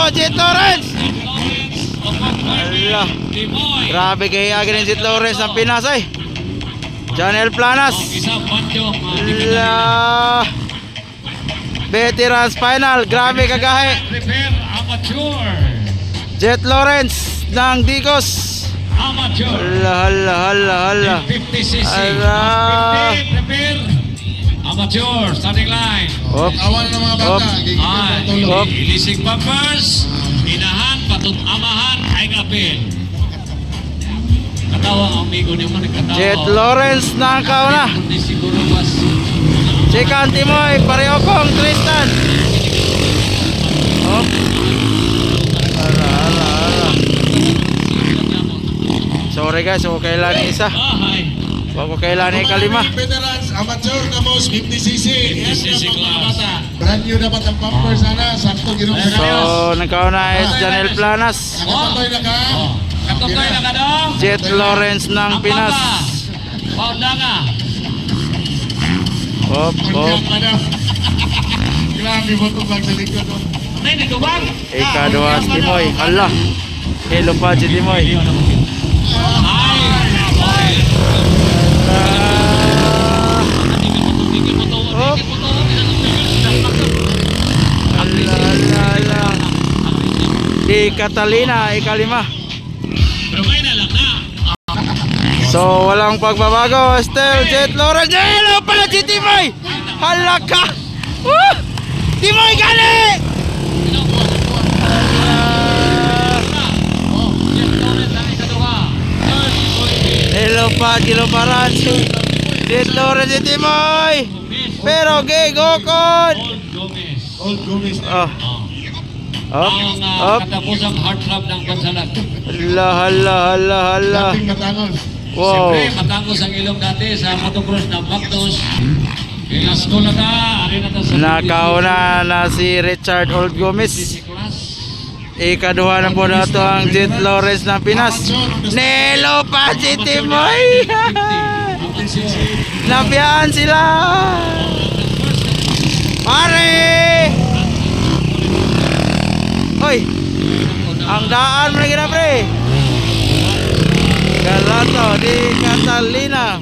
mo, Jet Lawrence. Ala. Grabe kaya agad ng Jet Lawrence ng Pinas ay. Janel Planas. Ala. Veterans final. Grabe kagahe. Jet Lawrence ng Digos. Hala. Amateur, starting line. Awan ng mga bata. Ilisig bumpers. Inahan, patut amahan, ay kapil. Katawa ang amigo niyo man katawa. Jet Lawrence na ang kauna. Hindi siguro mas. Chikan Timoy, pareho kong Tristan. Ala. Sorry guys, huwag kailan isa. Huwag kailan ikalima. Veterans, amateur na most 50cc. 50cc class. Brand new dapat ang bumper sana. Sakto ginong So, nagkauna is Janel Planas. Nakapatoy na ka. Katukoy na ka daw. Jet Lawrence ng Pinas. Paunda nga. Hop. Grabe mo itong bag sa likod. Nay, nagubang. Ikaduha si Timoy. Hala. Hello pa si Timoy. Di Catalina, ikalima. So walang pagbabago. Still Jet Lawrence. Hello pala si Timoy. Hala ka. Timoy gali. Hello pa, kilo paransi. Jet Lawrence si Timoy. Pero gigokon. Old Gomez. Ang katapusang heartthrob ng bansalag. Hala. Dating matangos. Wow. Siyempre, matangos ang ilong dati sa motocross na Magdos. Ilasko na ta, ari na ta sa Nakauna na si Richard Old Gomez. class. Ikaduha na po na ito ang Jet Lawrence ng Pinas. Nelo pa si Timoy. Nabiyaan sila. Pare! Hoy! Ang daan mo na gina pre. Galato di Catalina.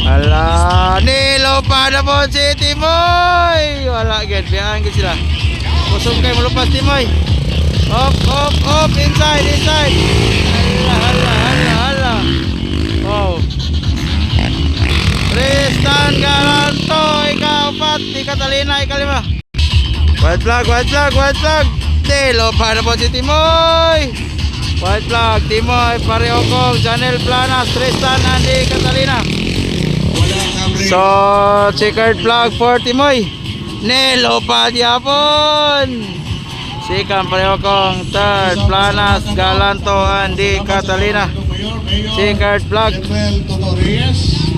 Ala, nilo pa na po si Timoy. Wala agad, biyaan ka sila. Kusog kayo malupas Timoy. Up, inside. Hala. Wow. Tristan Galanto, ikaw pat, di Catalina, ikalima. White flag. Tilo pa na po si Timoy. White flag, Timoy, pareho kong Janel Planas, Tristan, Andy, Catalina. So, checkered flag for Timoy. Nelo pa diapon. Sikam pareho kong third, Planas, Galanto, Andy, Catalina. Checkered flag. Manuel Totorreyes.